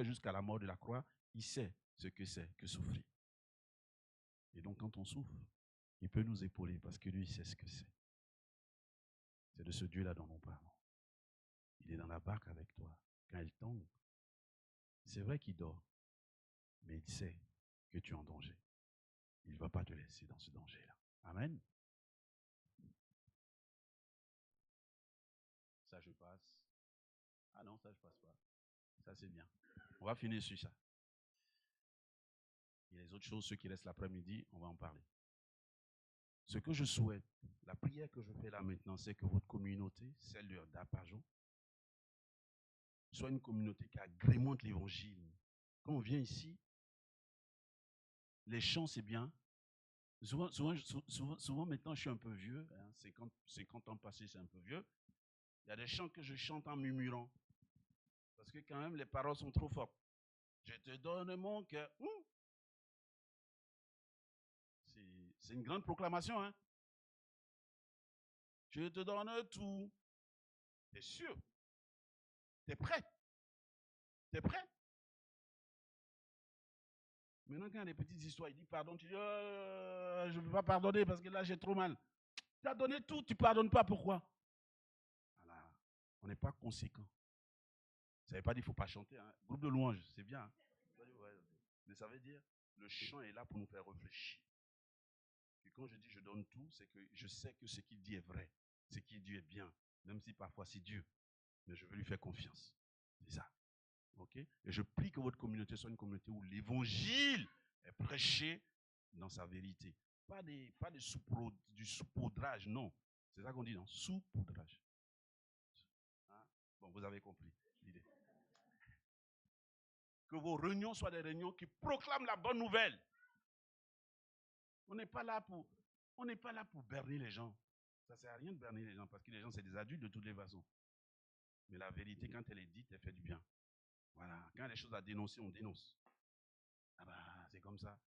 Speaker 1: jusqu'à la mort de la croix, il sait ce que c'est que souffrir. Et donc quand on souffre, il peut nous épauler parce que lui, il sait ce que c'est. C'est de ce Dieu-là dont nous parlons. Il est dans la barque avec toi. Quand elle tombe, c'est vrai qu'il dort, mais il sait que tu es en danger. Il ne va pas te laisser dans ce danger-là. Amen. Ça, je passe. Ah non, ça, je passe pas. Ça, c'est bien. On va finir sur ça. Et les autres choses, ceux qui restent l'après-midi, on va en parler. Ce que je souhaite, la prière que je fais là maintenant, c'est que votre communauté, celle d'Arpajon, soit une communauté qui agrémente l'évangile. Quand on vient ici, les chants, c'est bien. Souvent, maintenant, je suis un peu vieux. Hein, 50 ans passés, c'est un peu vieux. Il y a des chants que je chante en murmurant. Parce que quand même, les paroles sont trop fortes. Je te donne mon cœur. C'est une grande proclamation. Hein? Je te donne tout. T'es sûr? T'es prêt? T'es prêt? Maintenant, quand il y a des petites histoires, il dit pardon, tu dis je ne peux pas pardonner parce que là, j'ai trop mal. Tu as donné tout, tu ne pardonnes pas, pourquoi? Voilà. On n'est pas conséquent. Ça ne veut pas dire qu'il ne faut pas chanter. Hein. Groupe de louanges, c'est bien. Hein. Mais ça veut dire le chant est là pour nous faire réfléchir. Et quand je dis je donne tout, c'est que je sais que ce qu'il dit est vrai. Ce qu'il dit est bien. Même si parfois c'est Dieu. Mais je veux lui faire confiance. C'est ça. Okay? Et je prie que votre communauté soit une communauté où l'évangile est prêché dans sa vérité. Pas du saupoudrage, non. C'est ça qu'on dit, non? Saupoudrage. Hein? Bon, vous avez compris l'idée. Que vos réunions soient des réunions qui proclament la bonne nouvelle. On n'est pas là pour berner les gens. Ça ne sert à rien de berner les gens parce que les gens, c'est des adultes de toutes les façons. Mais la vérité, quand elle est dite, elle fait du bien. Voilà. Quand il y a des choses à dénoncer, on dénonce. Ah bah, c'est comme ça.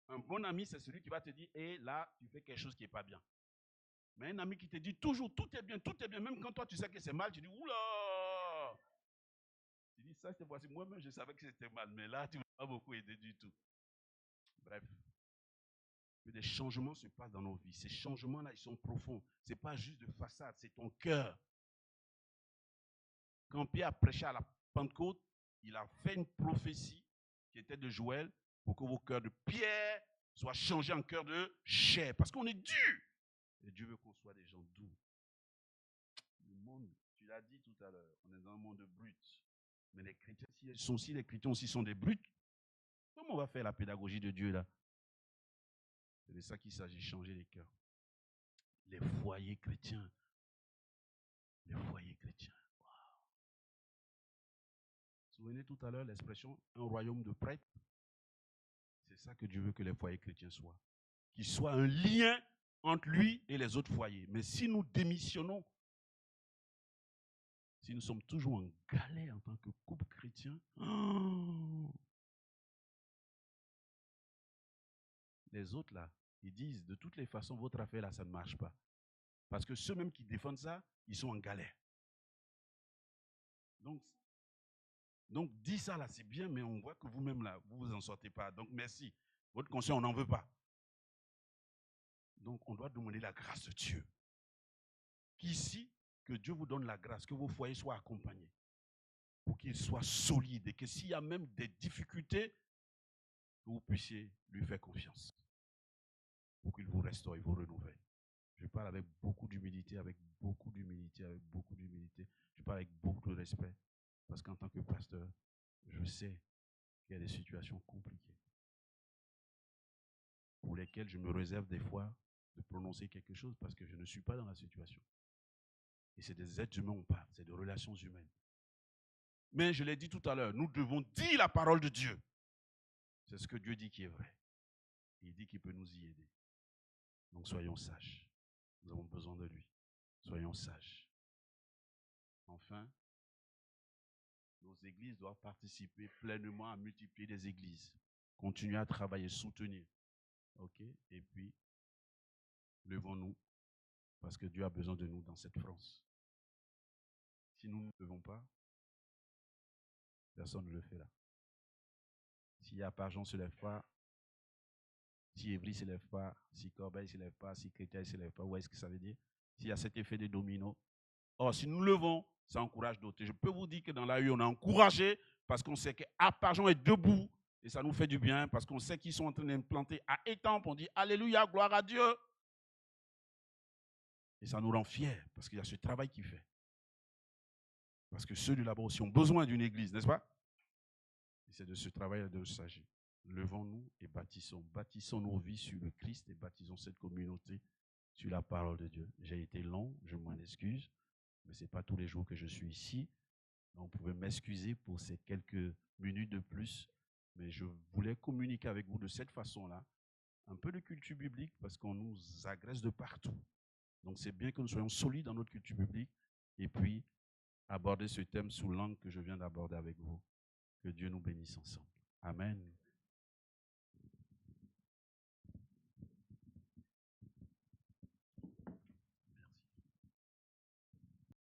Speaker 1: Un bon ami, c'est celui qui va te dire, hé, là, tu fais quelque chose qui n'est pas bien. Mais un ami qui te dit toujours, tout est bien, même quand toi tu sais que c'est mal, tu dis, oula! Tu dis, ça, cette fois-ci, moi-même, je savais que c'était mal, mais là, tu ne m'as pas beaucoup aidé du tout. Bref. Que des changements se passent dans nos vies. Ces changements-là, ils sont profonds. Ce n'est pas juste de façade, c'est ton cœur. Quand Pierre a prêché à la Pentecôte, il a fait une prophétie qui était de Joël pour que vos cœurs de pierre soient changés en cœurs de chair. Parce qu'on est dur. Et Dieu veut qu'on soit des gens doux. Le monde, tu l'as dit tout à l'heure, on est dans un monde brut. Mais les chrétiens, si les chrétiens aussi sont des brutes, comment on va faire la pédagogie de Dieu là? C'est de ça qu'il s'agit, changer les cœurs. Les foyers chrétiens. Les foyers chrétiens. Wow. Vous vous souvenez tout à l'heure l'expression un royaume de prêtres? C'est ça que Dieu veut que les foyers chrétiens soient. Qu'il soit un lien entre lui et les autres foyers. Mais si nous démissionnons, si nous sommes toujours en galère en tant que couple chrétien, les autres là, ils disent de toutes les façons, votre affaire là, ça ne marche pas. Parce que ceux-mêmes qui défendent ça, ils sont en galère. Donc dis ça là, c'est bien, mais on voit que vous-même là, vous vous en sortez pas. Donc merci. Votre conscience, on n'en veut pas. Donc on doit demander la grâce de Dieu. Qu'ici, que Dieu vous donne la grâce, que vos foyers soient accompagnés. Pour qu'ils soient solides et que s'il y a même des difficultés, que vous puissiez lui faire confiance. Pour qu'il vous restaure et vous renouvelle. Je parle avec beaucoup d'humilité, avec beaucoup d'humilité, avec beaucoup d'humilité. Je parle avec beaucoup de respect. Parce qu'en tant que pasteur, je sais qu'il y a des situations compliquées pour lesquelles je me réserve des fois de prononcer quelque chose parce que je ne suis pas dans la situation. Et c'est des êtres humains on parle, c'est des relations humaines. Mais je l'ai dit tout à l'heure, nous devons dire la parole de Dieu. C'est ce que Dieu dit qui est vrai. Il dit qu'il peut nous y aider. Donc soyons sages. Nous avons besoin de lui. Soyons sages. Enfin, nos églises doivent participer pleinement à multiplier les églises. Continuer à travailler, soutenir. OK? Et puis, levons-nous, parce que Dieu a besoin de nous dans cette France. Si nous ne levons pas, personne ne le fait là. Si Arpajon ne se lève pas, si Évry ne se lève pas, si Corbeil ne se lève pas, si Créteil ne se lève pas, où est-ce que ça veut dire? S'il y a cet effet de domino. Or, si nous levons, ça encourage d'autres. Je peux vous dire que dans la rue, on a encouragé parce qu'on sait qu'Arpajon est debout et ça nous fait du bien parce qu'on sait qu'ils sont en train d'implanter à Étampes. On dit Alléluia, gloire à Dieu. Et ça nous rend fiers parce qu'il y a ce travail qu'il fait. Parce que ceux de là-bas aussi ont besoin d'une église, n'est-ce pas? Et c'est de ce travail de s'agir. Levons-nous et bâtissons. Bâtissons nos vies sur le Christ et bâtissons cette communauté sur la parole de Dieu. J'ai été long, je m'en excuse, mais ce n'est pas tous les jours que je suis ici. Donc, vous pouvez m'excuser pour ces quelques minutes de plus, mais je voulais communiquer avec vous de cette façon-là, un peu de culture biblique parce qu'on nous agresse de partout. Donc, c'est bien que nous soyons solides dans notre culture biblique et puis aborder ce thème sous l'angle que je viens d'aborder avec vous. Que Dieu nous bénisse ensemble. Amen.